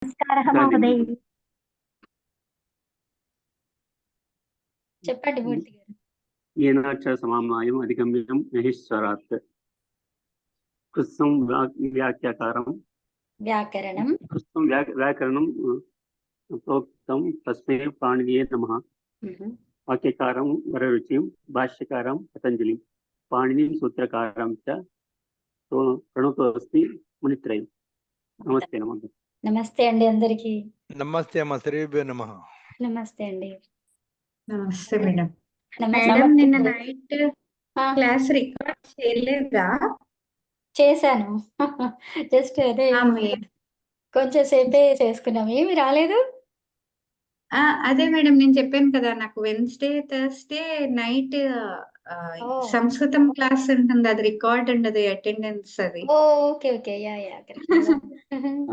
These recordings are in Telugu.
నమస్కారः దానిని మహోదయ్. చెప్పండి మూర్తి గారు. येनाच्च समाम्नायम् अधिगम्यं महेश्वरात् कृत्स्नं व्याख्याकारं వ్యాకరణం कृत्स्नं व्याकरणं प्रोक्तं तस्मै पाणिनिये नमः। वाक्यकारं वररुचिं भाष्यकारं पतञ्जलिं पाणिनिं सूत्रकारं च प्रणतोऽस्ति मुनित्रयम्। नमस्ते नमः। నమస్తే అండి అందరికి. నమస్తే అమ్మ శ్రీభ్యో నమః. నమస్తే అండి. నమస్తే మేడం. నమస్తే. మేడం నిన్న నైట్ ఆ, క్లాస్ రికార్డ్ చేయలేదా? చేశాను. జస్ట్ అదే కొంచెం సేపే చేసుకున్నాం. ఏమి రాలేదు. అదే మేడం నేను చెప్పాను కదా, నాకు వెన్స్డే థర్స్డే నైట్ ఓ. సంస్కృతం క్లాస్ ఉంటుంది, అది రికార్డ్ ఉండదు, అటెండెన్స్ అది. Okay okay yeah yeah correct.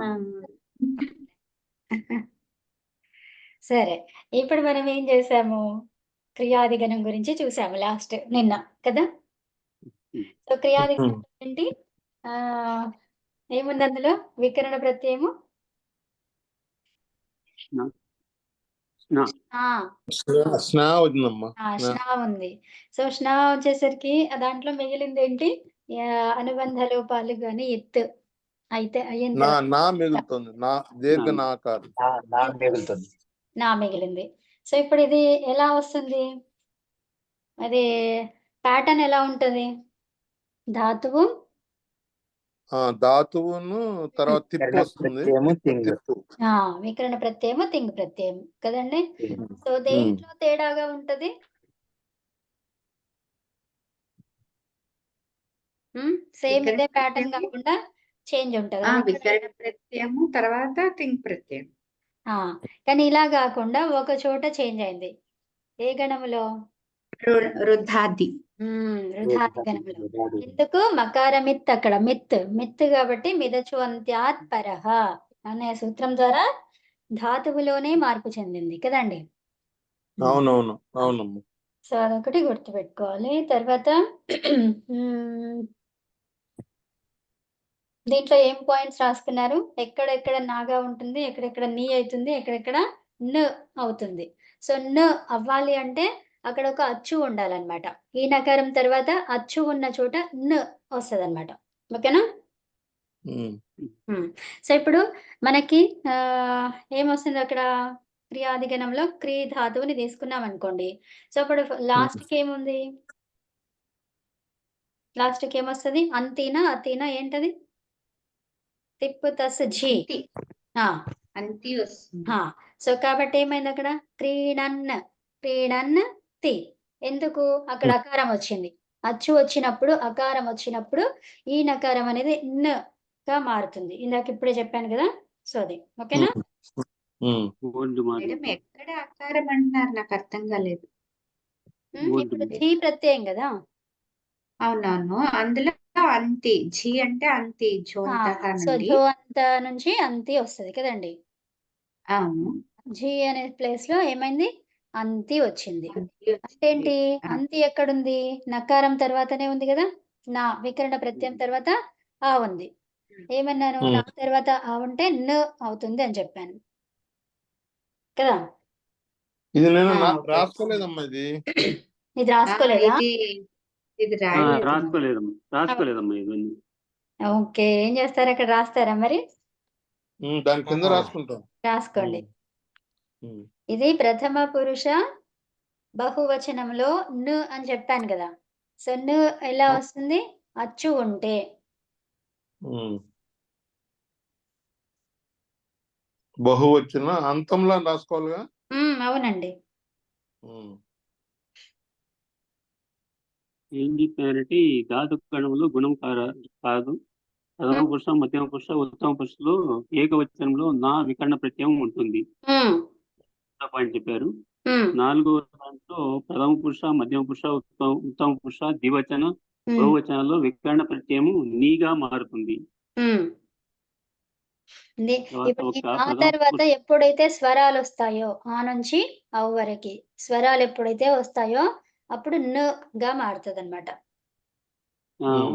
ఆ, సరే, ఇప్పుడు మనం ఏం చేసాము? క్రియాదిగణం గురించి చూసాము లాస్ట్ నిన్న కదా. సో క్రియాదిగణం ఏంటి? ఆ ఏముంది అందులో? వికరణ ప్రత్యయము ఆ స్నా ఉందమ్మా. స్నా ఉంది. సో స్నా వచ్చేసరికి దాంట్లో మిగిలింది ఏంటి? అనుబంధ లోపాలు గాని ఎత్తు అయితే అయిన నా తర్వాత నా మిగులుతుంది. నా దీర్ఘ నాకారం. నా మిగిలింది. సో ఇప్పుడు ఇది ఎలా వస్తుంది? అది ప్యాటర్న్ ఎలా ఉంటది? ధాతువు ధాతువును తర్వాత తిప్పు వస్తుంది. తిప్పు వికరణ ప్రత్యయము తింగ్ ప్రత్యయం కదండి. సో దేంట్లో తేడాగా ఉంటది? సేమ్ ఇదే ప్యాటర్న్ కాకుండా చేంజ్ ఉంటది. వికరణ ప్రత్యయము తర్వాత తింగ్ ప్రత్యయం. కానీ ఇలా కాకుండా ఒక చోట చేంజ్ అయింది. ఏ గణములో? రుద్ధాది. రుధాది గణములో. ఎందుకు? మకారమిత్ అక్కడ మిత్ కాబట్టి మిదచు అంత్యాత్ పరహ అనే సూత్రం ద్వారా ధాతువులోనే మార్పు చెందింది కదండి. అవునవును అవునమ్మా. సో అదొకటి గుర్తుపెట్టుకోవాలి. తర్వాత దీంట్లో ఏం పాయింట్స్ రాసుకున్నారు? ఎక్కడెక్కడ నాగా ఉంటుంది, ఎక్కడెక్కడ నీ అవుతుంది, ఎక్కడెక్కడ న అవుతుంది. సో న అవ్వాలి అంటే అక్కడ ఒక అచ్చు ఉండాలన్నమాట. ఈ నకారం తర్వాత అచ్చు ఉన్న చోట న వస్తుంది అనమాట. ఓకేనా? సో ఇప్పుడు మనకి ఏమొస్తుంది అక్కడ? క్రియాదిగణంలో క్రీ ధాతువుని తీసుకున్నాం అనుకోండి. సో అప్పుడు లాస్ట్కి ఏముంది? లాస్ట్కి ఏమొస్తుంది? అంతీనా అతీనా ఏంటది? తిప్పు తస్ జీ అంతి వస్తుంది. సో కాబట్టి ఏమైంది అక్కడ? క్రీడన్ తి. ఎందుకు? అక్కడ అకారం వచ్చింది. అచ్చు వచ్చినప్పుడు అకారం వచ్చినప్పుడు ఈ నకారం అనేది న గా మారుతుంది. ఇందాక ఇప్పుడే చెప్పాను కదా. సో అది ఓకేనా? మేడం ఎక్కడ ఆకారం అంటున్నారు? నాకు అర్థం కాలేదు. ఇప్పుడు ఝీ ప్రత్యయం కదా. అవునవును, అందులో అంతి ఝీ అంటే అంతి సో జో అంత నుంచి అంతి వస్తుంది కదండి. అవును, ఝీ అనే ప్లేస్ లో ఏమైంది? అంతి వచ్చింది. అంటే ఏంటి? అంతి ఎక్కడుంది? నకారం తర్వాతనే ఉంది కదా. నా వికరణ ప్రత్యయం తర్వాత ఆ ఉంది. ఏమన్నాను? నా తర్వాత ఆ ఉంటే న అవుతుంది అని చెప్పాను కదా. ఇది నేను రాసుకోలేదమ్మా. ఇది రాసుకోలేదా? ఇది రాసుకోలేదమ్మా ఇవన్నీ. ఓకే, ఏం చేస్తారు అక్కడ? రాస్తారా మరి? దాని కింద రాసుకుంటాం. రాసుకోండి. ఇది ప్రథమ పురుష బహువచనంలో ను అని చెప్పాను కదా. సో ను ఎలా వస్తుంది? అచ్చు ఉంటే. బహువచన అంతంలో రాసుకోవాలిగా. అవునండి. ఏం చెప్పారంటే ఈ ధాతు గణంలో గుణం కాదు. ప్రథమ పురుష, మధ్యమ పురుష, ఉత్తమ పురుషలో ఏకవచనంలో నా వికరణ ప్రత్యయం ఉంటుంది పాయింట్ చెప్పారు. నాలుగో దాంట్లో ప్రథమ పురుష, మధ్యమ పురుష, ఉత్తమ పురుష, ద్వివచన, బహువచనాల్లో వికరణ ప్రత్యయము నీగా మారుతుంది. ఆ తర్వాత ఎప్పుడైతే స్వరాలు వస్తాయో ఆ నుంచి అవు వరకు స్వరాలు ఎప్పుడైతే వస్తాయో అప్పుడు న గా మారుతుంది అనమాట.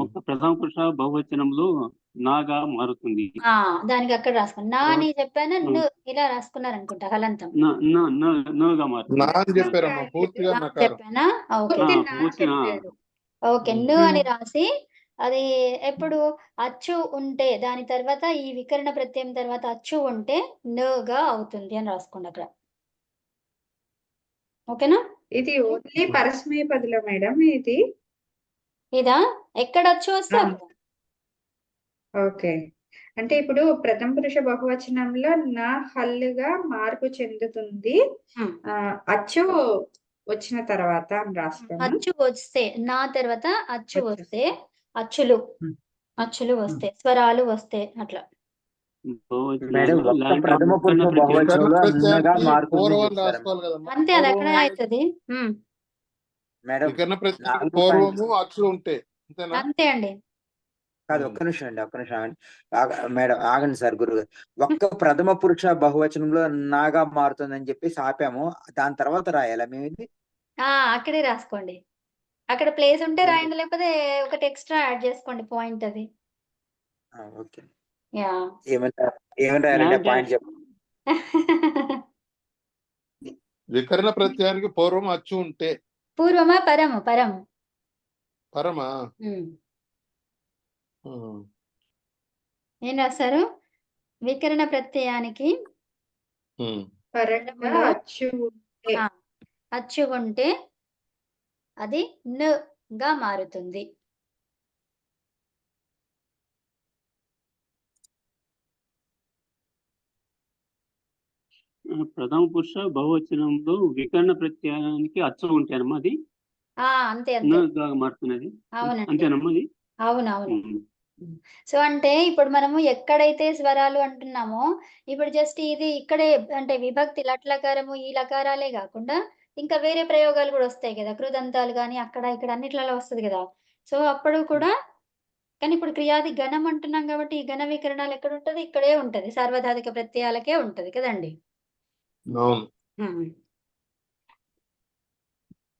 ఒక ప్రథమ పురుష బహువచనంలో నాగా మారుతుంది. దానికి అక్కడ రాసుకోండి. నా అని చెప్పాను, ఆ. ను ఇలా రాసుకున్నారు అనుకుంటా హలంతం. నగా మారుతుంది. నా అని చెప్పారమ్మా, పూర్తిగా నా నకారం. చెప్పానా? ఓకే. పూర్తి ఆ, నా పూర్తిగా. చెప్పారు. ఓకే, ను అని రాసి అది ఎప్పుడు అచ్చు ఉంటే దాని తర్వాత ఈ వికరణ ప్రత్యయం తర్వాత అచ్చు ఉంటే నుగా అవుతుంది అని రాసుకోండి అక్కడ. ఓకేనా? ఇది ఓన్లీ పరస్మయ పదిలో మేడం ఇది. ఇదా ఎక్కడ అచ్చు వస్తే ఆ. అక్కడ. ఓకే. అంటే ఇప్పుడు ప్రథమ పురుష బహువచనంలో నా హల్లుగా మార్పు చెందుతుంది. హ్మ్. అచ్చు వచ్చిన తర్వాత అని రాస్తాను. అచ్చు వస్తే నా తర్వాత అచ్చు అచ్చు. వస్తే అచ్చులు హ్మ్. అచ్చులు వస్తే స్వరాలు వస్తే అట్లా. మేడం బహువచనాల్లో ఒక్క లేక ప్రథమ పురుష వికరణ ప్రత్యయం బహువచనంలో అన్నగా ప్రత్యయానికి మారుతుంది పూర్వం చెప్తారా రాసుకోవాలి కదమ్మా. అంతే, అది అక్కడే పూర్వము అవుతుంది. మేడం? వికరణ ప్రత్యయానికి 4 పూర్వము అచ్చులు ఉంటే అంతేనా? అంతే అండి. కాదు, ఒక్క నిమిషం అండి, ఒక్క నిమిషం ఆగండి. మేడం ఆగండి సార్, గురువు ఒక్క ప్రథమ పురుష బహువచనంలో నాగా మారుతుందని చెప్పేసి ఆపాము, దాని తర్వాత రాయాలా మేము ఇది? అక్కడే రాసుకోండి. అక్కడ ప్లేస్ ఉంటే రాయండి, లేకపోతే ఒకటి ఎక్స్ట్రా యాడ్ చేసుకోండి పాయింట్ అది. ఓకే. యా. ఏమని రాయాలంటే పాయింట్ చెప్పండి. వికరణ ప్రత్యయానికి పూర్వం అచ్చు ఉంటే పూర్వమా పరము? పరము. పరమా? ఏం రాస్తారు? వికరణ ప్రత్యయానికి పరంగా అచ్చు ఉంటే అచ్చు ఉంటే అది ను గా మారుతుంది. ప్రథమ పురుష బహువచనంలో వికరణ ప్రత్యయానికి అచ్చు ఉంటాయమ్మా, అది అంతే అంతే. నగా మారుతున్నది. అవునండి. అంతేనమ్మా అది? అవునవును. సో అంటే ఇప్పుడు మనము ఎక్కడైతే స్వరాలు అంటున్నామో, ఇప్పుడు జస్ట్ ఇది ఇక్కడే అంటే విభక్తి లట్లకారము ఈ లకారాలే కాకుండా ఇంకా వేరే ప్రయోగాలు కూడా వస్తాయి కదా, కృదంతాలు గాని అక్కడ ఇక్కడ అన్నిట్లలో వస్తది కదా. సో అప్పుడు కూడా కానీ ఇప్పుడు క్రియాది గణం అంటున్నాం కాబట్టి ఈ గణ వికరణాలు ఎక్కడ ఉంటది? ఇక్కడే ఉంటది. సార్వధాతుక ప్రత్యయాలకే ఉంటది కదండి.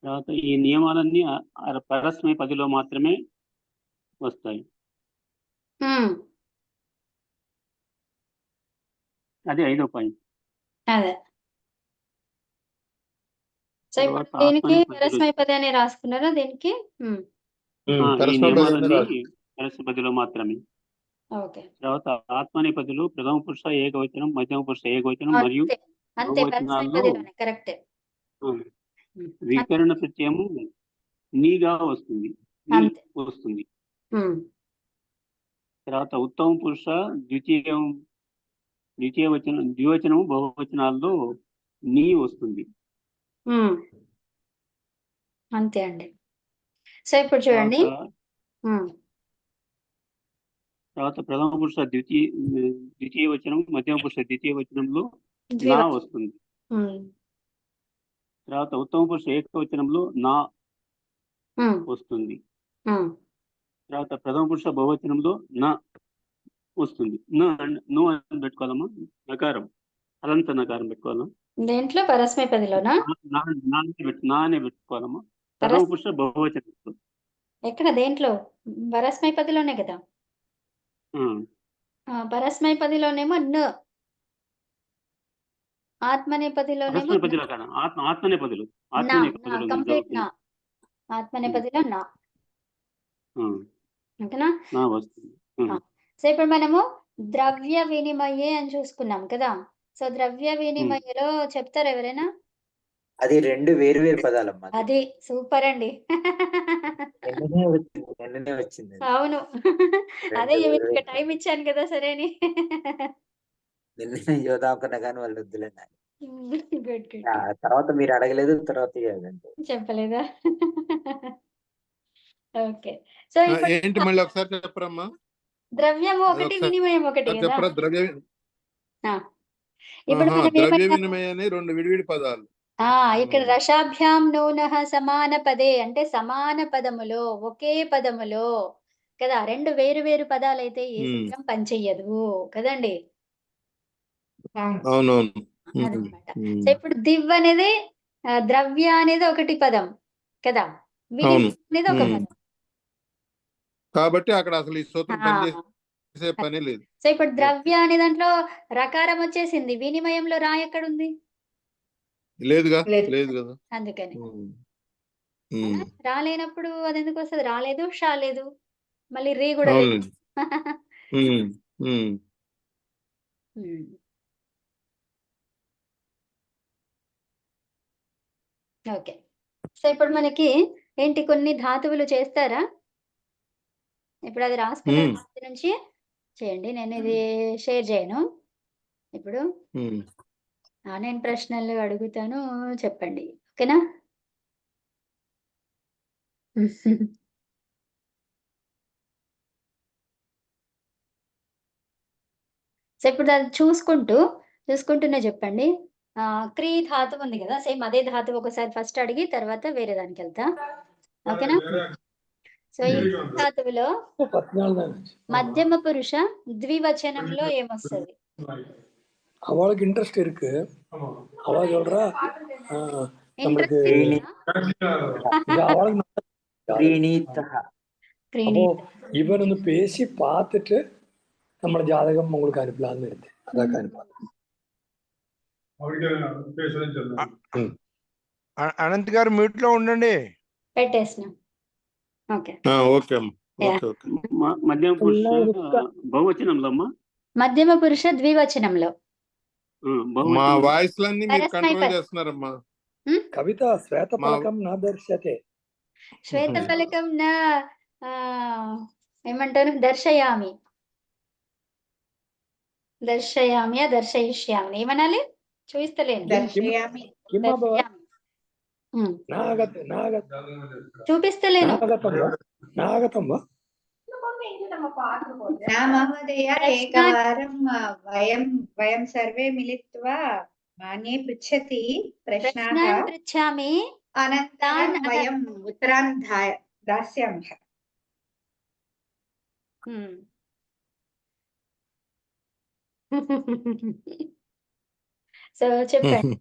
తర్వాత ఈ నియమాలన్నీ పరస్మయ పదిలో మాత్రమే వస్తాయి. అది 5వ పాయింట్. అదే. సో ఇప్పుడు తర్వాత దీనికి ఆత్మనేపథ్యులు. పరస్మయ పది అని రాసుకున్నారా దీనికి? ఈ నియమాలన్నీ పరస్మయ పదిలో మాత్రమే. ఓకే. తర్వాత ఆత్మనేపథ్యులు ప్రథమ పురుష ఏకవచనం, మధ్యమ పురుష ఏకవచనం మరియు అంతే పరస్మయ బహువచనాల్లో పదిలోనే కరెక్ట్. వికరణ ప్రత్యయము నీగా వస్తుంది, నీ అంతే. వస్తుంది. తర్వాత ఉత్తమ పురుష ద్వివచనము బహువచనాల్లో నీ వస్తుంది. అంతే అండి. సో ఇప్పుడు చూడండి. తర్వాత ప్రథమ పురుష ద్వితీయ వచనం, మధ్యమ పురుష ద్వితీయ వచనంలో నా వస్తుంది. తర్వాత ఉత్తమ పురుష ఏకవచనంలో నా వస్తుంది. తర్వాత ప్రథమ పురుష బహువచనంలో నా వస్తుంది. నో అని పెట్టుకోవాలమ్మా, నకారం, అలంత నకారం పెట్టుకోవాలా దేంట్లో? పరస్మయ పదిలోనా? నానే పెట్టుకోవాలమ్మా ప్రథమ పురుష బహువచనంలో. ఎక్కడ? దేంట్లో? పరస్మయ పదిలోనే కదా. పరస్మయ పదిలోనేమో న, ఆత్మనేపదిలోనేమో పదిలో కదా, ఆత్మనేపదిలో కంప్లీట్ నా. ఆత్మనేపదిలో నా. ఓకేనా? నా వస్తుంది. సో ఇప్పుడు మనము ద్రవ్య వినిమయే అని చూసుకున్నాం కదా. సో ద్రవ్య వినిమయలో చెప్తారు ఎవరైనా? అది 2 వేరు వేరు పదాలమ్మా. అది సూపర్ అండి. నిన్ననే వచ్చింది. అవును, అదే మీకు టైం ఇచ్చాను కదా సరే అని. నిన్ననే చూద్దాం కానీ వాళ్ళు వద్దులేండి. Good good. తర్వాత మీరు అడగలేదు, తర్వాత చెప్పలేదా? ఓకే. సో ఏంటి మళ్ళీ ఒకసారి చెప్పరమ్మా. ద్రవ్యము ఒకటి, వినిమయం ఒకటి కదా. చెప్పరా? ద్రవ్య వినిమయాన్ని 2 విడివిడి పదాలు. ఇక్కడ రసాభ్యాం నూనః సమాన పదే అంటే సమాన పదములో, ఒకే పదములో కదా. 2 వేరు వేరు పదాలైతే ఏ సూత్రం పనిచెయ్యదు కదండి. అవునవును. అదనమాట. సో ఇప్పుడు దివ్ అనేది ద్రవ్య అనేది ఒకటి పదం కదా, వినిమయం అనేది ఒక పదం. కాబట్టి అక్కడ అసలు ఈ సూత్రం పనిచేసి చేసే పని లేదు. సో ఇప్పుడు ద్రవ్య అనే దాంట్లో రకారం వచ్చేసింది, వినిమయంలో రా ఎక్కడుంది? లేదుగా, లేదు. లేదు కదా. అందుకని ఉమ్. అవునా? ఉమ్. రాలేనప్పుడు అది ఎందుకు వస్తుంది? రాలేదు, షా లేదు, మళ్ళీ రీ కూడా లేదు. అవునండి. ఉమ్. ఉమ్. ఉమ్. ఓకే. సో ఇప్పుడు మనకి ఏంటి, కొన్ని ధాతువులు చేస్తారా? ఇప్పుడు అది రాసుకున్న ఉమ్. దాని నుంచి చేయండి, నేను ఇది షేర్ చేయను ఇప్పుడు. ఉమ్. నేను ప్రశ్నలు అడుగుతాను, చెప్పండి, ఓకేనా? సో ఇప్పుడు అది చూసుకుంటూనే చెప్పండి. క్రీ ధాతువు ఉంది కదా, సేమ్ అదే ధాతువు ఒకసారి ఫస్ట్ అడిగి తర్వాత వేరే దానికి వెళ్తా, ఓకేనా? సో ఈ ధాతువులో మధ్యమ పురుష ద్వివచనంలో ఏమొస్తుంది? அவளுக்கு இன்ட்ரெஸ்ட் இருக்கு. அவ சொல்றா நம்மளுக்கு இது அவளுக்கு శ్రీనీతః. அப்போ இவன் வந்து பேசி பார்த்துட்டு நம்ம ஜாதகம் உங்களுக்கு அனுப்பலாம்னு எடுத்தேன். அதான் அனுப்பலாம். అనంత్ గారు మ్యూట్ లో ఉండండి. పెట్టేసిన. ఓకే ఓకే అమ్మా. Okay okay. మధ్యమ పురుష బహువచనంలో అమ్మా, మధ్యమ పురుష ద్వివచనంలో. మా వాయిస్ లన్నీ మీరు పరస్మై కంట్రోల్ పద. చేస్తున్నారమ్మా. కవిత శ్వేతపలకం నా దర్శతే. శ్వేతఫలకం నా ఏమంటారు, దర్శయామి, దర్శయిష్యామి, ఏమనాలి? చూపిస్తలేను. దర్శయామి. కిమ్ అభవ దర్శయామి. నాగత చూపిస్తలేను. నాగతం వా నా మహోదయ ఏకవారం వయం సర్వే మిలిత్వా మాన్యే పృచ్చతి ప్రశ్నాః ప్రశ్నాన్ పృచ్ఛామి అనంతరం వయం ఉత్తరాన్ దాస్యామః. సో చెప్పండి.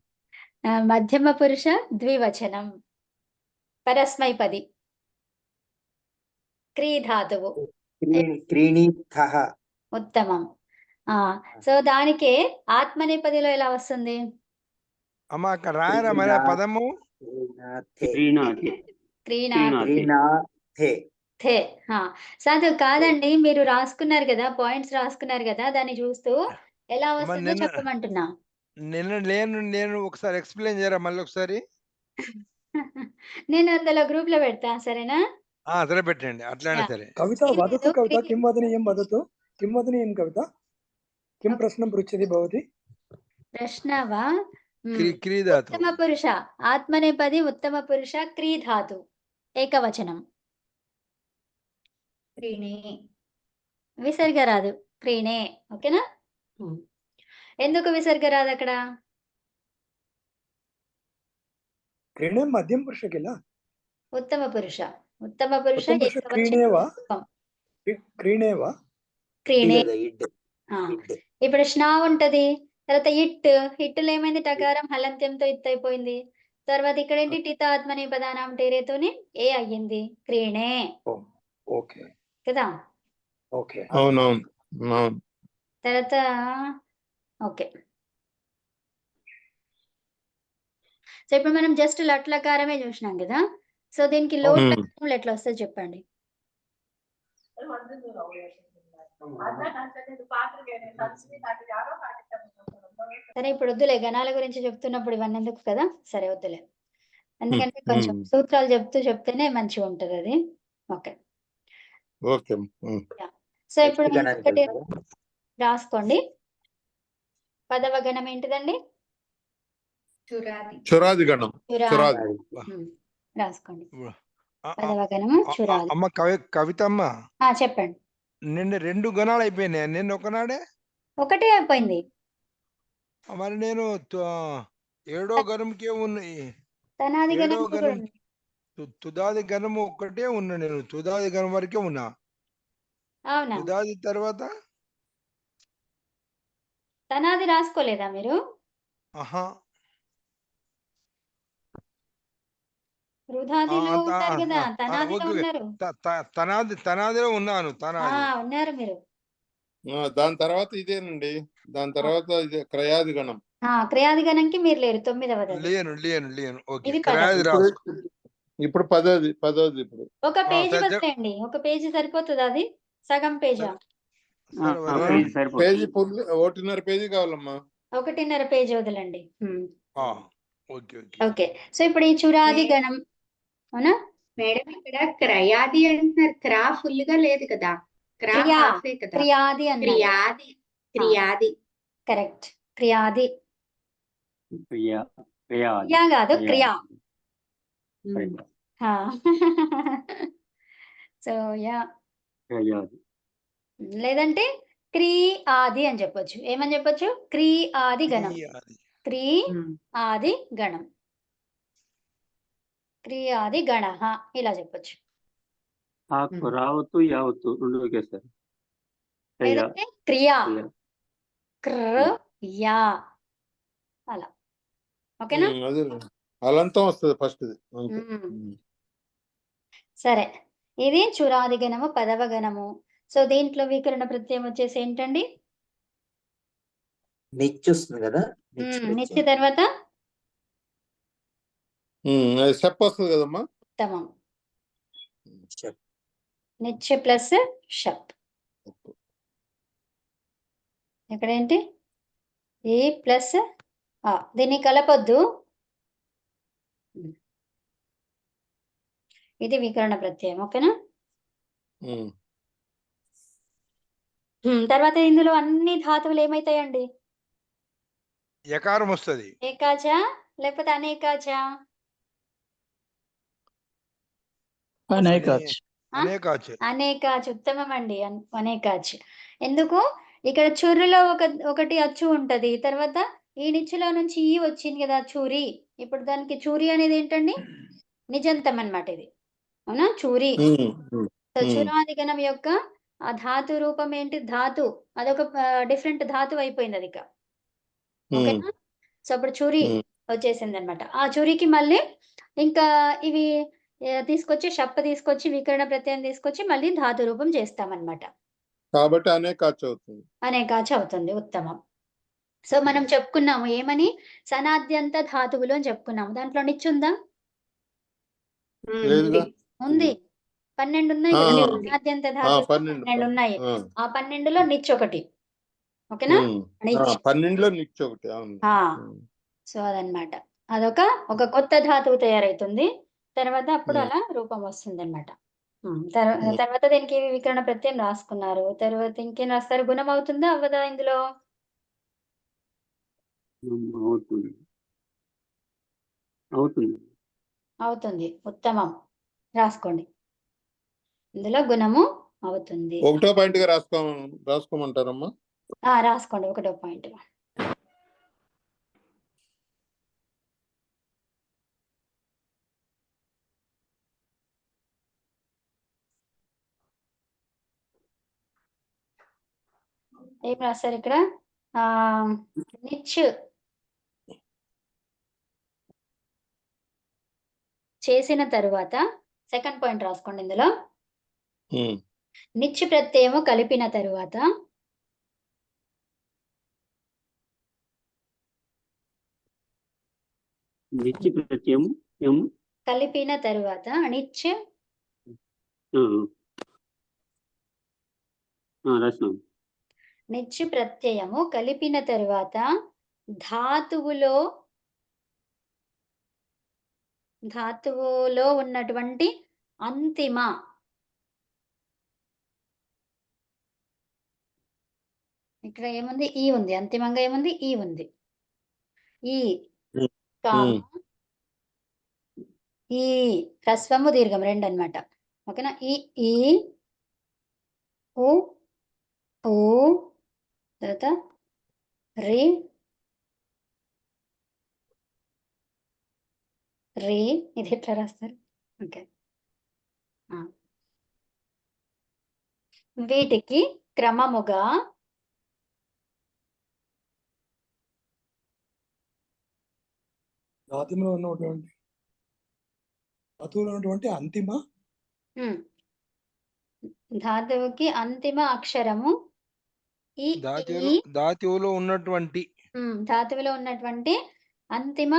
మధ్యమ పురుష ద్వివచనం, పరస్మైపది, క్రీ ధాతువు, శ్రీనీతః. ఉత్తమం. సో దానికే ఆత్మనేపదిలో ఎలా వస్తుంది? అమ్మ అక్కడ రాయరా మరి ఆ పదము. శ్రీనాథే. శ్రీనాథే. థే. సాధు కాదండి, మీరు రాసుకున్నారు కదా, పాయింట్స్ రాసుకున్నారు కదా, దాన్ని చూస్తూ ఎలా వస్తుందో చెప్పమంటున్నా. నేను ఒకసారి ఎక్స్ప్లెయిన్ చేయరా మళ్ళీ ఒకసారి. నేను అందులో గ్రూప్ లో పెడతా, సరేనా? సరే పెట్టండి, అట్లానే సరే. కవిత వదతు కవిత కిం వదనీయం వదతు కిం వదనీయం కవిత కిం ప్రశ్నం పృచ్చతి భవతి? ప్రశ్నవా క్రీ ధాతు. ఉత్తమ పురుష ఆత్మనేపది, ఉత్తమ పురుష క్రీ ధాతు, ఏకవచనం. క్రీణే. విసర్గ రాదు, క్రీణే, ఓకేనా? ఎందుకు విసర్గ రాదు అక్కడ? క్రీణే మధ్యం పురుష కిల. ఉత్తమ పురుష క్రీణేవా క్రీణేవా క్రీణే. ఇప్పుడు ష్నా ఉంటది, తర్వాత ఇట్టులో ఏమైంది, టకారం హలంత్యంతో ఇత్ అయిపోయింది. తర్వాత ఇక్కడ ఏంటి, టిత ఆత్మని పదానాం టేరేతోని ఏ అయ్యింది, క్రీణే. ఓకే కదా? ఓకే. అవునవును. తర్వాత ఓకే. సో ఇప్పుడు మనం జస్ట్ లట్లకారమే చూసినాం కదా, సో దీనికి లోట్ లకారంలో ఎట్లా వస్తుంది చెప్పండి. సరే ఇప్పుడు వద్దులే, గణాల గురించి చెప్తున్నప్పుడు ఇవన్నీ ఎందుకు కదా, సరే వద్దులే, ఎందుకంటే కొంచెం సూత్రాలు చెప్తేనే మంచిగా ఉంటది అది. ఓకే. సో ఇప్పుడు ఒకటి రాసుకోండి. పదవ గణం ఏంటిదండి? చురాది గణం. రాసుకోండి. పదవ గణము చురాది. అమ్మ కవితమ్మ, చెప్పండి. నిన్న 2 గణాలు అయిపోయినాయి, నిన్న ఒకనాడే ఒకటే అయిపోయింది. మరి నేను 7వ గణంకే ఉన్నాయి. తనాది గణం తుదాది గణము ఒక్కటే ఉన్నా, నేను తుదాది గణం వరకే ఉన్నా. అవునా? తుదాది తర్వాత తనాది రాసుకోలేదా మీరు? రుధాదిలో ఉన్నారు కదా, తనాదిలో ఉన్నారు. తనాదిలో ఉన్నాను. ఉన్నారు మీరు. దాని తర్వాత ఇదేనండి, దాని తర్వాత ఇదే క్రయాది గణం. క్రియాది గణంకి మీరు లేరు, 9వది అది. లేను ఓకే ఇది క్రయాది పదవి. రాసుకో. ఇప్పుడు పదోది ఇప్పుడు. ఒక పేజీ వదిలేయండి, ఒక పేజీ సరిపోతుంది, అది సగం పేజా? పేజీ సరిపోతుంది. పేజీ ఫుల్ 1.5 పేజీ కావాలమ్మా. 1.5 పేజీ వదలండి. Okay okay. సో ఇప్పుడు ఈ చురాది గణం, అవునా మేడం? ఇక్కడ క్రయాది అంటున్నారు, క్రా ఫుల్ గా లేదు కదా, క్రా క్రియా, హాఫే కదా. క్రియాది అన్నారు. క్రియాది కరెక్ట్. క్రియాది, క్రియా క్రియా కాదు, క్రియా. సో క్రయాది. లేదంటే క్రీ ఆది అని చెప్పొచ్చు. ఏమని చెప్పొచ్చు? క్రీ ఆది గణం. క్రీ ఆది గణం, క్రీ ఆది గణ, ఇలా చెప్పొచ్చు. రావత్తు యావత్తు రెండు ఒకేసారి. లేదంటే క్రియా, క్రియా, అలా. ఓకేనా? అదే అలంతం వస్తుంది ఫస్ట్. సరే, ఇది చురాది గణము, పదవ గణము. సో దీంట్లో వికరణ ప్రత్యయం వచ్చేసి ఏంటండి? నిత్య వస్తుంది కదా, నిత్య తర్వాత షప్ వస్తుంది కదమ్మా. ఉత్తమం. నిత్య ప్లస్ షప్. ఇక్కడ ఏంటి? ఈ ప్లస్ దీన్ని కలపొద్దు, ఇది వికరణ ప్రత్యయం. ఓకేనా? తర్వాత ఇందులో అన్ని ధాతువులు ఏమైతాయండి? యకారం వస్తుంది. ఏకాచ లేకపోతే అనేకాచ? అనేకాచ్. ఉత్తమం అండి, అనేకాచ్. ఎందుకు? ఇక్కడ చుర్రులో ఒకటి అచ్చు ఉంటది, తర్వాత ఈ నిచ్చులో నుంచి ఈ వచ్చింది కదా చూరి. ఇప్పుడు దానికి చూరి అనేది ఏంటండి? నిజంతం అన్నమాట ఇది, అవునా? చూరి. చురాది గణం యొక్క ఆ ధాతు రూపం ఏంటి? ధాతు, అదొక డిఫరెంట్ ధాతు అయిపోయింది అది ఇక. ఓకేనా? సో అప్పుడు చురి వచ్చేసింది అనమాట. ఆ చురికి మళ్ళీ ఇంకా ఇవి తీసుకొచ్చి షప్ తీసుకొచ్చి వికరణ ప్రత్యయం తీసుకొచ్చి మళ్ళీ ధాతు రూపం చేస్తామన్నమాట. కాబట్టి అనేకాచ అవుతుంది. అనేకాచ అవుతుంది. ఉత్తమం. సో మనం చెప్పుకున్నాము ఏమని? సనాద్యంత ధాతువులు అని చెప్పుకున్నాము. దాంట్లో నిచ్చుందా? ఉంది. 12 ఉన్నాయి కదా సనాద్యంత ధాతువులు, 12 ఉన్నాయి. ఆ 12లో నిచ్ ఒకటి. ఓకేనా? 12లో నిచ్ ఒకటి. సో అదనమాట, అదొక కొత్త ధాతువు తయారైతుంది. తర్వాత అప్పుడు అలా రూపం వస్తుంది అనమాట. తర్వాత దీనికి వికరణ ప్రత్యయం రాసుకున్నారు. తర్వాత ఇంకేం రాస్తారు? గుణం అవుతుందా అవ్వదా ఇందులో? అవుతుంది. ఉత్తమం. రాసుకోండి, ఇందులో గుణము అవుతుంది. 1వ పాయింట్ గా రాసుకోమంటారమ్మా? రాసుకోండి, 1వ పాయింట్. ఏం రాస్తారు ఇక్కడ? నిచ్ చేసిన తరువాత సెకండ్ పాయింట్ రాసుకోండి ఇందులో. నిచ్ ప్రత్యయము కలిపిన తరువాత కలిపిన తరువాత నిచ్ నిచ్ ప్రత్యయము కలిపిన తరువాత ధాతువులో ఉన్నటువంటి అంతిమ ఇక్కడ ఏముంది? ఈ ఉంది. అంతిమంగా ఏముంది? ఈ ఉంది. ఈ ఈ హ్రస్వము దీర్ఘం 2 అన్నమాట. ఓకేనా? ఈ ఉ తర్వాత రి ఇది ఎట్లా రాస్తారు? ఓకే, వీటికి క్రమముగా ధాతువులో ఉన్నటువంటి అంతిమ ధాతువుకి అంతిమ అక్షరము ఈ ధాతువులో ఉన్నటువంటి ధాతువులో ఉన్నటువంటి అంతిమ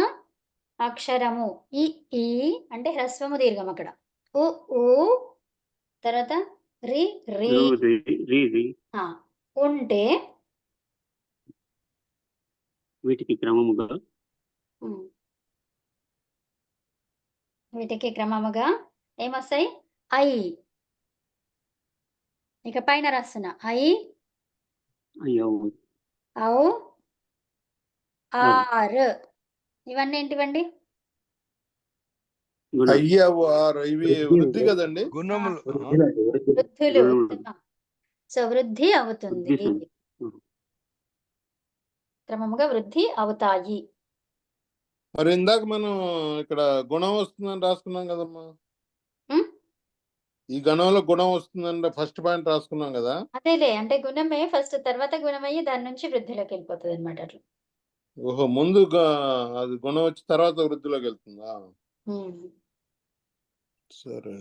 అక్షరము ఈ అంటే హ్రస్వము దీర్ఘం అక్కడ ఉ తర్వాత రి రి ఉంటే వీటికి క్రమముగా ఏమొస్తాయి ఐ. ఇక పైన రాస్తున్నా ఐ ఔ ఆర్. ఇవన్నీ ఏంటివండి? ఇవి వృద్ధి కదండి, గుణములు. వృద్ధులు. సో వృద్ధి అవుతుంది, క్రమముగా వృద్ధి అవుతాయి. మరి ఇందాక మనం ఇక్కడ గుణం వస్తుందని రాసుకున్నాం కదమ్మా. ఈ గణంలో గుణం వస్తుందంటే ఫస్ట్ పాయింట్ రాసుకున్నాం కదా. అదేలే, అంటే గుణమే ఫస్ట్, తర్వాత గుణమయ్యి దాని నుంచి వృద్ధిలోకి వెళ్ళిపోతుంది అనమాట. అట్లా ఓహో, ముందు అది గుణం వచ్చి తర్వాత వృద్ధిలోకి వెళ్తుందా? సరే.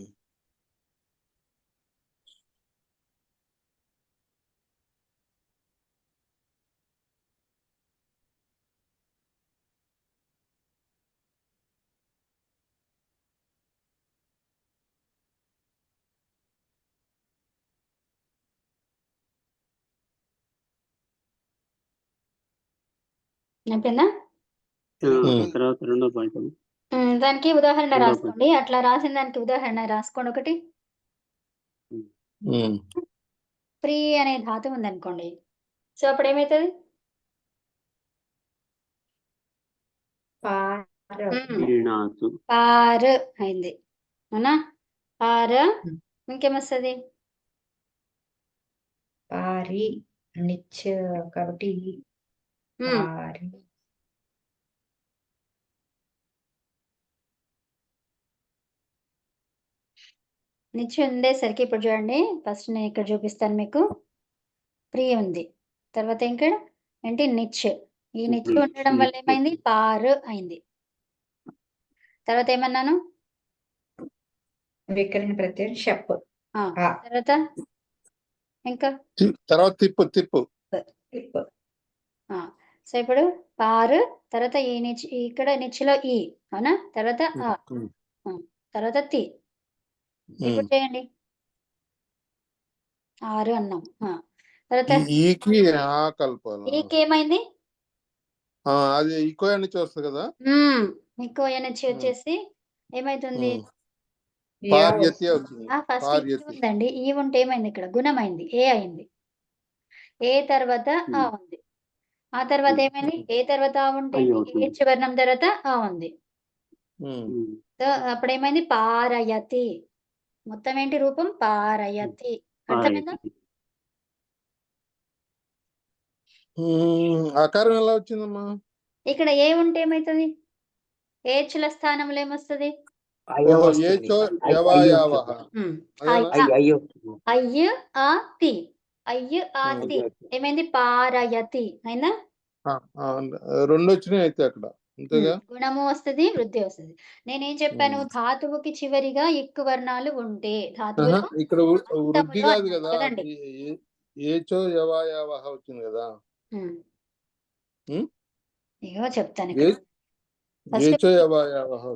అయిపోయిందా? తర్వాత రెండో పాయింట్. దానికి ఉదాహరణ రాసుకోండి. అట్లా రాసిన దానికి ఉదాహరణ రాసుకోండి ఒకటి. ప్రీ అనే ధాతు ఉందనుకోండి, సో అప్పుడు ఏమవుతుంది? పార్ అయింది, అవునా? పార. ఇంకేమొస్తుంది? పారి నిచ్ కాబట్టి పారి. నిచ్చి ఉండేసరికి ఇప్పుడు చూడండి, ఫస్ట్ నేను ఇక్కడ చూపిస్తాను మీకు. ప్రీ ఉంది, తర్వాత ఇక్కడ ఏంటి? నిచ్. ఈ నిచ్ ఉండడం వల్ల ఏమైంది? పారు అయింది. తర్వాత ఏమన్నాను? వికరణ ప్రత్యయం షప్. తర్వాత ఇంకా తర్వాత తిప్పు. సో ఇప్పుడు పారు, తర్వాత ఈ నిచ్, ఇక్కడ నిచ్లో ఈ, అవునా? తర్వాత తర్వాత తి. ఇప్పుడు చేయండి, 6 అన్నాం. తర్వాత ఈకి ఏమైంది? అది ఈకో నుంచి వస్తుంది కదా. ఈకో నుంచి వచ్చేసి ఏమైతుంది? ఫస్ట్ ఉందండి, ఈ ఉంటే ఏమైంది? ఇక్కడ గుణమైంది, ఏ అయింది. ఏ తర్వాత ఆ ఉంది. ఆ తర్వాత ఏమైంది? ఏ తర్వాత ఆ ఉంటే ఏచ్ వర్ణం తర్వాత ఆ ఉంది. సో అప్పుడు ఏమైంది? పారయతి. మొత్తం ఏంటి రూపం? పారయతి. అర్థమైందా? ఆకారం ఎలా వచ్చిందమ్మా? ఇక్కడ ఏ ఉంటే ఏమైతుంది? ఏచ్ల స్థానంలో ఏమొస్తుంది? అయ్య ఆ తి. అయ్య ఆ తి ఏమైంది? పారయతి అయిందా? రెండు వచ్చినాయి అయితే అక్కడ, అంతేగా. గుణము వస్తుంది, వృద్ధి వస్తుంది. నేనేం చెప్పాను? ధాతువుకి చివరిగా ఎక్కువ వర్ణాలు ఉంటే ధాతువులో ఇక్కడ వృద్ధి కాదు కదా, ఏచో యవాయావహ వచ్చింది కదా. ఏమో చెప్తాను.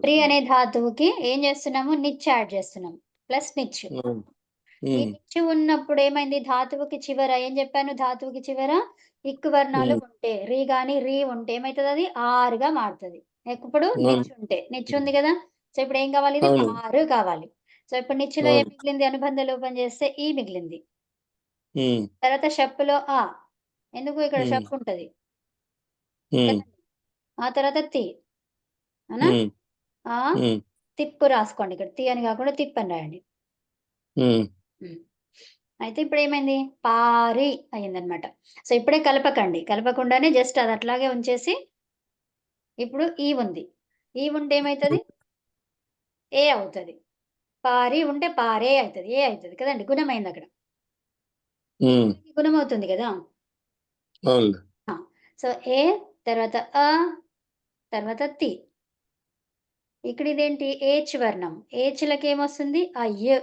ప్రీ అనే ధాతువుకి ఏం చేస్తున్నాము? నిచ్ యాడ్ చేస్తున్నాము, ప్లస్ నిచ్. ఈ నిచ్ ఉన్నప్పుడు ఏమైంది? ధాతువుకి చివర ఏం చెప్పాను? ధాతువుకి చివర ఇక్కు వర్ణాలు ఉంటే, రీ గాని రీ ఉంటే ఏమైతుంది? అది ఆరుగా మారుతుంది. ఇప్పుడు నిచ్ ఉంటే, నిచ్ ఉంది కదా. సో ఇప్పుడు ఏం కావాలి? ఇది ఆరు కావాలి. సో ఇప్పుడు నిచ్లో ఏం మిగిలింది? అనుబంధ లోపం చేస్తే ఈ మిగిలింది. తర్వాత షప్పులో ఆ, ఎందుకు? ఇక్కడ షప్ ఉంటది. ఆ తర్వాత తి, అవునా? ఆ తిప్పు రాసుకోండి, ఇక్కడ తి అని కాకుండా తిప్పు అని రాయండి. అయితే ఇప్పుడు ఏమైంది? పారి అయిందనమాట. సో ఇప్పుడే కలపకండి, కలపకుండానే జస్ట్ అది అట్లాగే ఉంచేసి, ఇప్పుడు ఈ ఉంది. ఈ ఉంటే ఏమవుతుంది? ఏ అవుతుంది. పారి ఉంటే పారే అవుతుంది, ఏ అవుతుంది కదండి. గుణమైంది అక్కడ, గుణం అవుతుంది కదా. సో ఏ తర్వాత ఆ తర్వాత తి. ఇక్కడ ఇదేంటి? ఏచ్ వర్ణం. ఏచ్లకి ఏమొస్తుంది? అయ్య.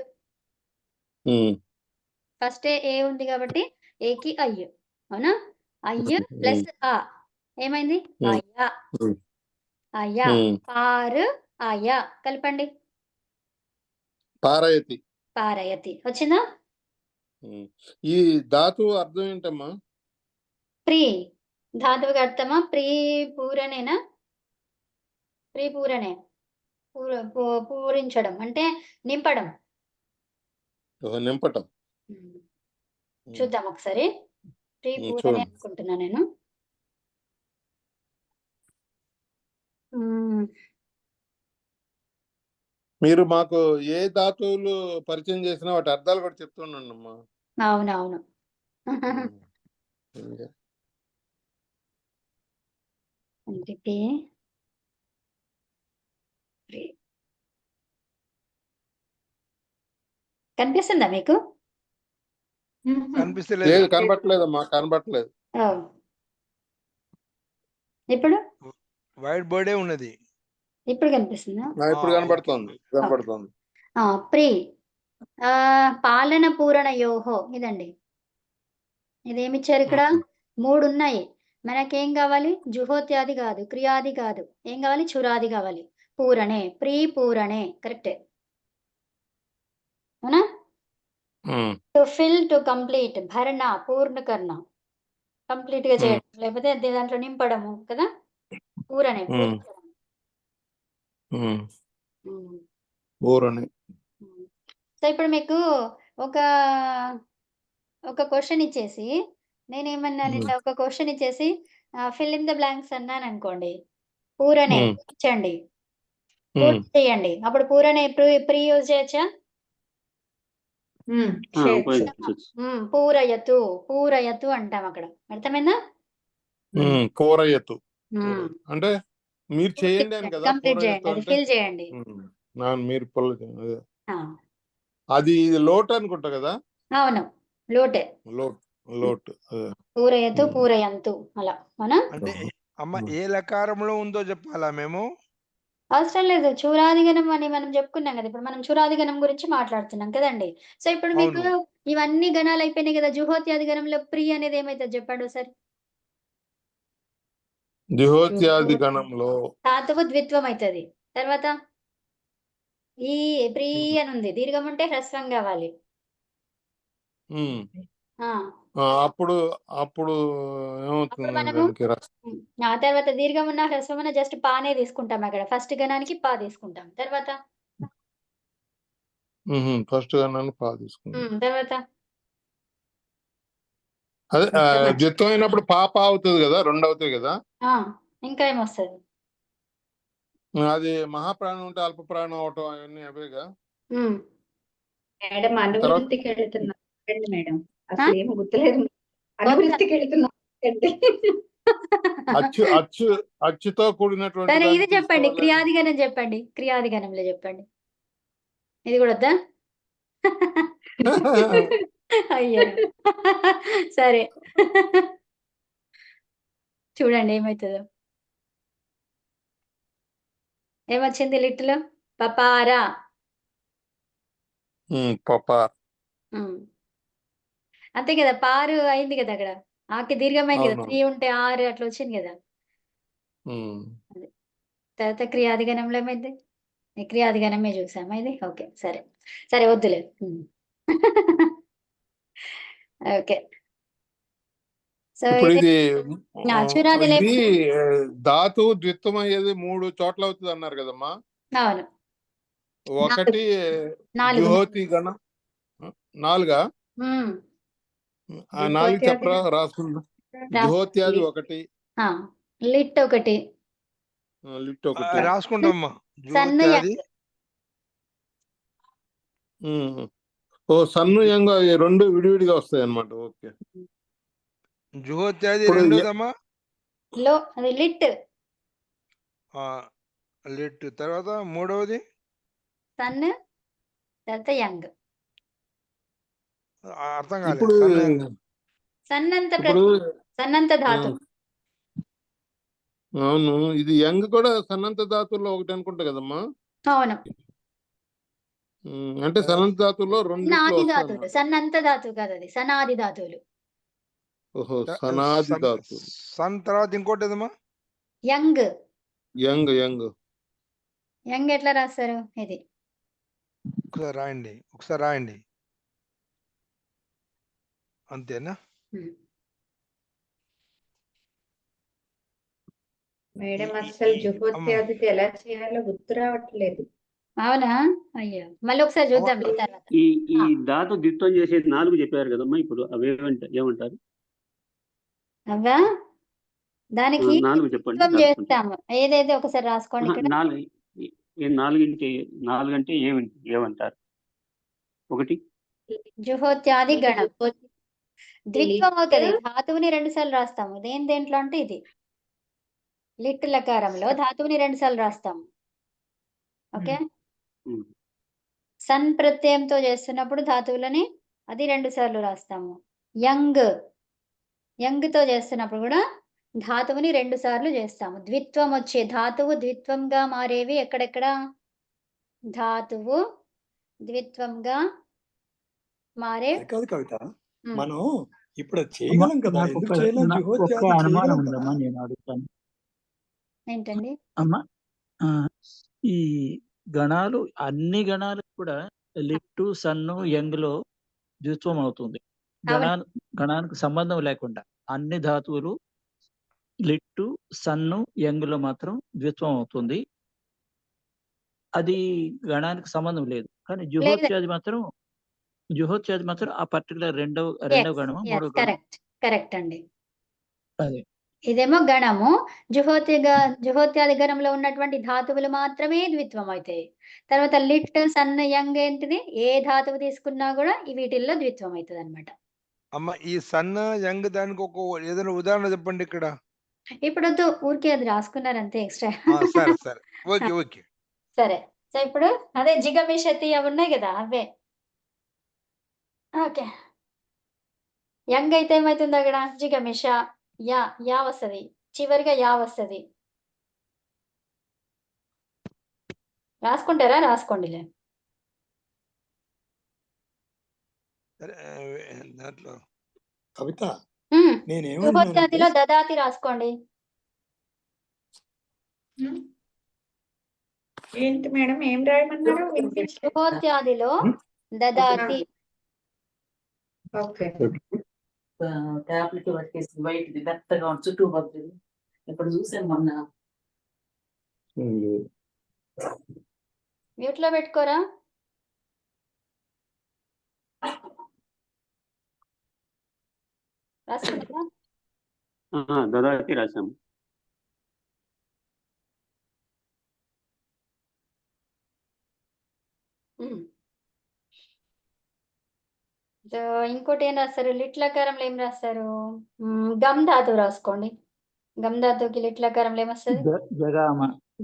ఫస్ట్ ఏ ఉంది కాబట్టి ఏకి అయ్య. అవునా? అయ్య ప్లస్ ఆ ఏమైంది? అయ్య. అయ్య. పారు అయ్య కలపండి. పారయతి. పారయతి వచ్చిందా? ఈ ధాతు అర్థం ఏంటమ్మా? ప్రీ ధాతువుకి అర్థమా? పూరణేనా? పూరణే. పూరించడం అంటే నింపడం. నింపటం. చూద్దాం ఒకసారి. పూరణే చూడండి. అనుకుంటున్నా నేను. మీరు మాకు ఏ ధాతువులు పరిచయం చేసినా వాటి అర్థాలు కూడా చెప్తున్నాను అమ్మా. అవునవును. కనిపిస్తుందా మీకు? కనిపిస్తలేదు. లేదు, కనబట్టలేదమ్మా, కనబట్టలేదు. ఇప్పుడు వైట్ బోర్డే ఉన్నది. ఇప్పుడు కనిపిస్తుందా? ఇప్పుడు కనబడుతోంది, కనబడుతోంది. ప్రీ పాలన పూరణ యోహో ఇదండి. ఇదేమిచ్చారు ఇక్కడ? 3 ఉన్నాయి. మనకేం కావాలి? జుహోత్యాది కాదు, క్రియాది కాదు, ఏం కావాలి? చురాది కావాలి. పూరణే, పూరణే కరెక్టే. అవునా? టు ఫిల్, టు కంప్లీట్, భరణ పూర్ణకరణ, కంప్లీట్ గా చేయడం, లేకపోతే దాంట్లో నింపడము కదా. పూరణే పూరణే. సో ఇప్పుడు మీకు ఒక క్వశ్చన్ ఇచ్చేసి నేనేమన్నానంటే ఒక క్వశ్చన్ ఇచ్చేసి ఫిల్ ఇన్ ద బ్లాంక్స్ అన్నాను అనుకోండి. పూరణే ఇచ్చండి, పూర్తి చేయండి. అప్పుడు పూరణే ప్రీ యూజ్ చేయొచ్చా? పూరయతు, పూరయతు అంటాం అక్కడ. అర్థమైందా? పూరయతు అంటే మీరు చేయండి అని కదా. కంప్లీట్ చేయండి, ఫిల్ చేయండి. మీరు అది లోటు అనుకుంటా కదా. అవును, లోటే. లోటు. పూరయతు, పూరయంతు అలా. అవునా? అంటే అమ్మ ఏ లకారంలో ఉందో చెప్పాలా మేము? అవసరం లేదు. చూరాదిగణం అని మనం చెప్పుకున్నాం కదా. ఇప్పుడు మనం చూరాదిగణం గురించి మాట్లాడుతున్నాం కదండి. సో ఇప్పుడు మీకు ఇవన్నీ గణాలు అయిపోయినాయి కదా. జుహోత్యాది గణంలో ప్రీ అనేది ఏమైతుంది చెప్పండి ఒకసారి. జుహోత్యాది గణంలో ధాతువు ద్విత్వం అవుతుంది. తర్వాత ఈ ప్రీ అని ఉంది, దీర్ఘం ఉంటే హ్రస్వం కావాలి. అప్పుడు ఏమవుతుంది మనము దానికి? ఆ తర్వాత దీర్ఘం ఉన్న హ్రస్వం ఉన్న జస్ట్ పానే తీసుకుంటాం. అక్కడ ఫస్ట్ గణానికి పా తీసుకుంటాం. తర్వాత ఫస్ట్ గణానికి పా తీసుకుంటాం. తర్వాత అదే ద్విత్వం అయినప్పుడు పాప అవుతుంది కదా, 2 అవుతాయి కదా. ఇంకా ఏమొస్తుంది? అది మహాప్రాణం ఉంటే అల్ప ప్రాణం అవటం అవన్నీ అవేగా. మేడం అనువృత్తికి వెళ్తున్నా మేడం, అసలు ఏం గుర్తులేదు. అనువృత్తికి వెళ్తున్నా. అచ్చుతో కూడినటువంటి ఇది చెప్పండి, క్రియాదిగణం చెప్పండి. క్రియాదిగణంలో చెప్పండి. ఇది కూడా వద్దా? అయ్యో సరే చూడండి ఏమవుతుందో. ఏమొచ్చింది లిట్లో? పపారా. అంతే కదా, పారు అయింది కదా అక్కడ. ఆకి దీర్ఘమైంది కదా, 3 ఉంటే 6 అట్లా వచ్చింది కదా. తర్వాత క్రియాదిగణంలో ఏమైంది? క్రియాదిగణమే చూసామా ఇది? ఓకే సరే సరే వద్దులే. ఓకే. సో ఇప్పుడు ఇది ధాతు ద్విత్వం అయ్యేది 3 చోట్ల అవుతుంది అన్నారు కదమ్మా. అవును. ఒకటి జుహోతి గణం 4. 4 చెప్పరా, రాసుకుందా. జుహోత్యాది 1, లిట్ 1, లిట్ 1 రాసుకుంటామమ్మా. సన్ను యంగ్ 2 విడివిడిగా వస్తాయి అన్నమాట. ఓకే. జుహోత్యాది 2దమ్మా. అది లిట్. లిట్ తర్వాత 3వది సన్, తర్వాత యంగ్. అర్థం కాలేదు. సన్నంత ధాతు. అవును, ఇది యంగ్ కూడా సన్నంత ధాతుల్లో ఒకటి అనుకుంటా కదమ్మా. అవును, అంటే సన్నంత ధాతుల్లో 2 ధాతువులు. సన్నంత ధాతువు కాదు, అది సనాది ధాతువులు. ఓహో సనాది ధాతు. సన్ తర్వాత ఇంకోటి ఏదమ్మా? యంగ్. యంగ్ యంగ్ యంగ్ ఎట్లా రాస్తారు ఇది? ఒకసారి రాయండి. అంతేనా? మేడం అసలు జుహోత్యాదికి ఎలా చేయాలో గుర్తు రావట్లేదు. అవునా? అయ్యో, మళ్ళీ ఒకసారి చూద్దాం తర్వాత. ఈ ధాతు ద్విత్వం చేసేది 4 చెప్పారు కదమ్మా, ఇప్పుడు అవి ఏమంటారు? అవా దానికి 4 చెప్పండి. ద్విత్వం చేస్తాము. ఏదైతే ఒకసారి రాసుకోండి ఇక్కడ. 4 అంటే ఏమంటారు? 1 జుహోత్యాది గణం ద్విత్వం అవుతుంది. ధాతువుని 2 సార్లు రాస్తాము. దేంట్లో అంటే ఇది లిట్ లకారంలో ధాతువుని 2 సార్లు రాస్తాము. ఓకే, సన్ ప్రత్యయంతో చేస్తున్నప్పుడు ధాతువులని అది 2 సార్లు రాస్తాము. యంగ్ తో చేస్తున్నప్పుడు కూడా ధాతువుని 2 సార్లు చేస్తాము. ద్విత్వం వచ్చే ధాతువు ద్విత్వంగా మారేవి ఎక్కడెక్కడ? ధాతువు ద్విత్వంగా మారే అది కాదు కవిత, మనం ఇప్పుడు అది చేయగలం కదా, నాకు ఎందుకు ఒక చేయలేం? నా- జుహోత్యాది ఒక అనుమానం చేయగలం ఉందమ్మా, కదా. నేను అడుగుతాను. ఏంటండి? అమ్మా, ఆ, ఈ గణాలు అన్ని గణాలు కూడా లిట్టు సన్ను యంగ్ లో ద్విత్వం అవుతుంది. గణానికి సంబంధం లేకుండా అన్ని ధాతువులు లిట్టు సన్ను యంగ్ లో మాత్రం ద్విత్వం అవుతుంది. అది గణానికి సంబంధం లేదు. కానీ జుహోత్యాది మాత్రం ఆ పర్టికులర్ రెండవ గణము మూడవ గణం. కరెక్ట్ అండి. అదే ఇదేమో గణము. జుహోత్యాది గణంలో ఉన్నటువంటి ధాతువులు మాత్రమే ద్విత్వం అవుతాయి. తర్వాత లిట్ సన్ యంగ్ ఏంటిది? ఏ ధాతువు తీసుకున్నా కూడా వీటిల్లో ద్విత్వం అవుతుంది అనమాట. అమ్మ ఈ సన్ యంగ్ దానికి ఒక ఏదైనా ఉదాహరణ చెప్పండి ఇక్కడ. ఇప్పుడు ఊరికే అది రాసుకున్నారు అంతే, ఎక్స్ట్రా. సరే ఓకే. సరే, సో ఇప్పుడు అదే జిగమిషతి అవి ఉన్నాయి కదా, అవే. ఓకే, యంగ్ అయితే ఏమవుతుంది అక్కడ? జిగమిష యా వస్తుంది, చివరిగా యా వస్తుంది. రాసుకుంటారా? రాసుకోండిలే. దాంట్లో కవిత జుహోత్యాదిలో దదాతి రాసుకోండి. ఏంటి మేడం, ఏం రాయమన్నారు? జుహోత్యాదిలో దదాతి. ఓకే, ట్యాబ్లెట్ పట్టేసి బయటిది మెత్తగా చుట్టూ పడుతుంది. ఇక్కడ చూసాను మొన్న. మ్యూట్ లో పెట్టుకోరా? రాసుకున్నారా? దదాతి రాశాము. ఇంకోటి ఏం రాస్తారు? లిట్లకారంలో ఏం రాస్తారు? గమ్ ధాతువు రాసుకోండి. గమ్ ధాతువుకి లిట్లకారంలో ఏమొస్తుంది?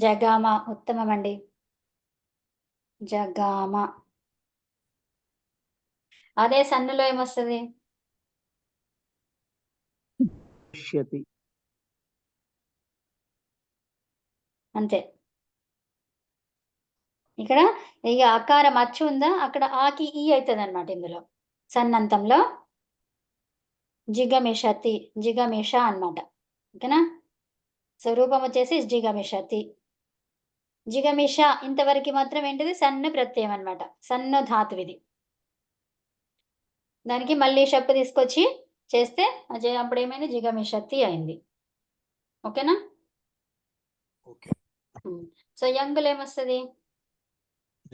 జగామ. ఉత్తమం అండి, జగామ. అదే సన్నులో ఏమొస్తుంది? అంతే. ఇక్కడ ఇక అకారం అచ్చు ఉందా, అక్కడ ఆకి ఈ అవుతుంది అనమాట. ఇందులో సన్నంతంలో జిగమిష అన్నమాట. ఓకేనా? స్వరూపం వచ్చేసి జిగమిష. ఇంతవరకు మాత్రం ఏంటిది? సన్ను ప్రత్యయం అనమాట. సన్ను ధాతువిది. దానికి మళ్ళీ షప్పు తీసుకొచ్చి చేస్తే అప్పుడు ఏమైంది? జిగమిషతి అయింది. ఓకేనా? సో యంగులు ఏమొస్తుంది?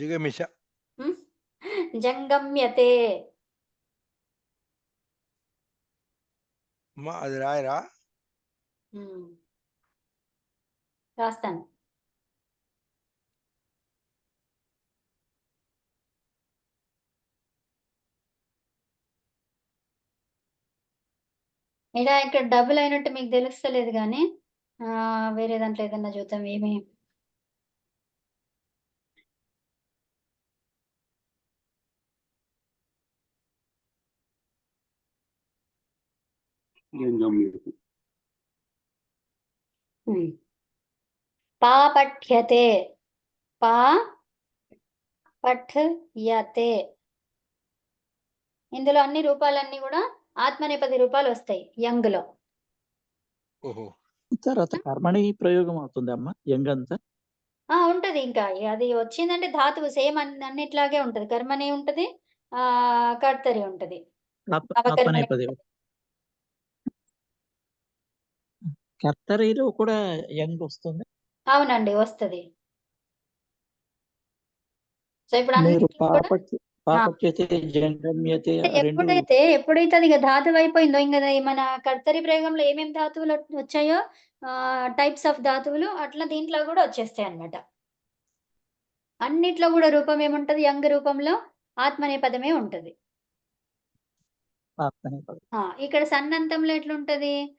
జిగమిష. జంగమ్యతే. అది రాయరా? రాస్తాను. ఇలా ఇక్కడ డబుల్ అయినట్టు మీకు తెలుస్తలేదు కానీ వేరే దాంట్లో ఏదన్నా చూద్దాం. ఏమి పా పఠ్యతే. పా పఠ్యతే. ఇందులో అన్ని రూపాలన్నీ కూడా ఆత్మనేపది రూపాలు వస్తాయి యంగ్ లో. ఓహో తర్వాత కర్మణి ప్రయోగం అవుతుంది అమ్మ యంగ్ అంతా. ఉంటది ఇంకా అది వచ్చిందంటే ధాతువు సేమ్ అన్నిట్లాగే ఉంటది. కర్మని ఉంటది, కర్తరి ఉంటది, అవకర్మణి ఆత్మనేపది. కర్తరిలో కూడా యంగ్ వస్తుంది. అవునండి వస్తది. సో ఇప్పుడు మీరు అన్నిట్లో కూడా పాపచ్యతే జంగమ్యతే అంటే రెండు ఎప్పుడైతే అది ఇక ధాతువు అయిపోయిందో ఇంకా మన కర్తరి ప్రయోగంలో ఏమేమి ధాతువులు వచ్చాయో టైప్స్ ఆఫ్ ధాతువులు అట్లా దీంట్లో కూడా వచ్చేస్తాయి అన్నమాట. అన్నిట్లో కూడా రూపం ఏముంటది? యంగ్ రూపంలో ఆత్మనేపదమే ఉంటది. ఆత్మనేపది. ఇక్కడ సన్నంతంలో ఎట్లుంటది?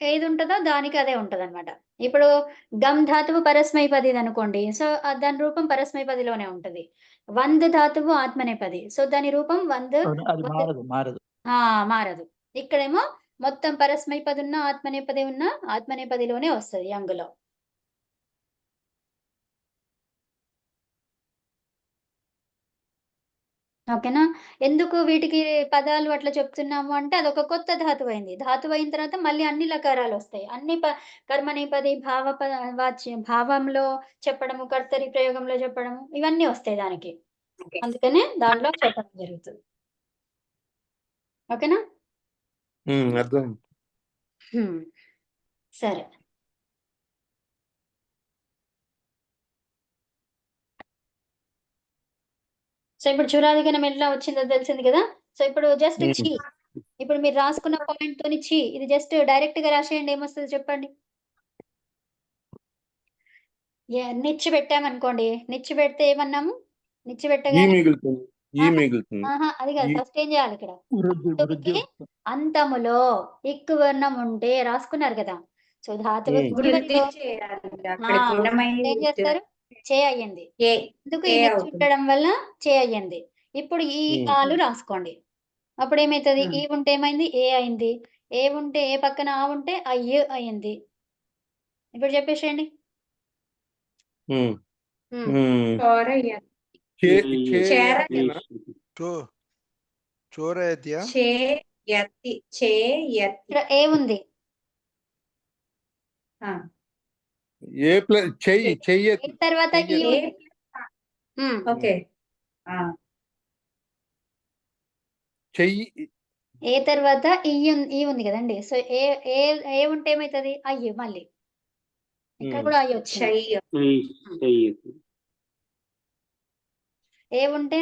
ఏది ఉంటదో దానికి అదే ఉంటదన్నమాట. ఇప్పుడు గమ్ ధాతువు పరస్మైపది అనుకోండి. సో దాని రూపం పరస్మైపదిలోనే ఉంటది. వంద్ ధాతువు ఆత్మనేపది. సో దాని రూపం వంద్ అది మారదు. మారదు. ఇక్కడేమో మొత్తం పరస్మైపది ఉన్న ఆత్మనేపది ఉన్న ఆత్మనేపదిలోనే వస్తది యంగులో. ఓకేనా? ఎందుకు వీటికి పదాలు అట్లా చెప్తున్నాము అంటే అదొక కొత్త ధాతువు అయింది. ధాతువు అయిన తర్వాత మళ్ళీ అన్ని లకారాలు వస్తాయి. అన్ని కర్మనేపది భావంలో చెప్పడము, కర్తరి ప్రయోగంలో చెప్పడము ఇవన్నీ వస్తాయి దానికి. అందుకనే దాంట్లో చెప్పడం జరుగుతుంది. ఓకేనా? అర్థం. సరే. సో ఇప్పుడు చురాదిగణం ఎట్లా వచ్చిందో తెలిసింది కదా. సో ఇప్పుడు జస్ట్ చి, ఇప్పుడు మీరు రాసుకున్న పాయింట్ తోని చి, ఇది జస్ట్ డైరెక్ట్ గా రాసేయండి. ఏమొస్తుంది చెప్పండి? నిచ్చి పెట్టామనుకోండి. నిచ్చి పెడితే ఏమన్నాము? నిచ్చి ఈ పెట్టగానే మిగులుతుంది. ఈ మిగులుతుంది. అది కాదు. ఈ- ఫస్ట్ ఏం చేయాలి ఇక్కడ? వృద్ధి ధాతువుకి అంతములో ఇక్కు వర్ణం ఉంటే రాసుకున్నారు కదా. సో ధాతువుకి వృద్ధి చివరిలో చేయాలి. అక్కడికి గుణమయ్యి ఏం చేస్తారు? చే అయ్యింది. ఏ ఎందుకు? ఏ ఈ నిచ్చి అవుతుంది. ఉండడం వల్ల చే అయ్యింది. ఇప్పుడు ఈ ఆలు రాసుకోండి. అప్పుడు ఏమైతది? ఈ ఉంటే ఏమైంది? ఏ అయింది. ఏ ఉంటే ఏ పక్కన ఆ ఉంటే అయ్యు అయింది. ఇప్పుడు చెప్పేసేయండి. చోరయ్య చోరయత్యా చేయతి చేయతి ఇక్కడ ఏ ఉంది. ఏ ప్లస్ చెయ్యతి. ఏ తర్వాత ఈ ఉంది. ఓకే చెయ్యి ఏ తర్వాత ఈ ఉంది కదండి. సో ఏ ఏ ఏ ఉంటే ఏమైతది? అయ్యు మళ్ళీ ఇక్కడ కూడా అయ్యి వచ్చింది. ఏ ఉంటే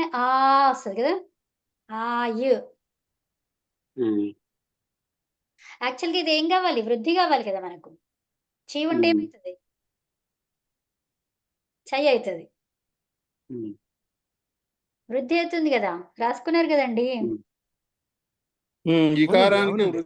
వస్తుంది కదా. ఆయు. యాక్చువల్గా ఇది ఏం కావాలి? వృద్ధి కావాలి కదా మనకు. చీ ఉంటే ఏమవుతుంది? చెయ్యి అవుతుంది. వృద్ధి అవుతుంది కదా. రాసుకున్నారు కదండి. ఈ కారానికి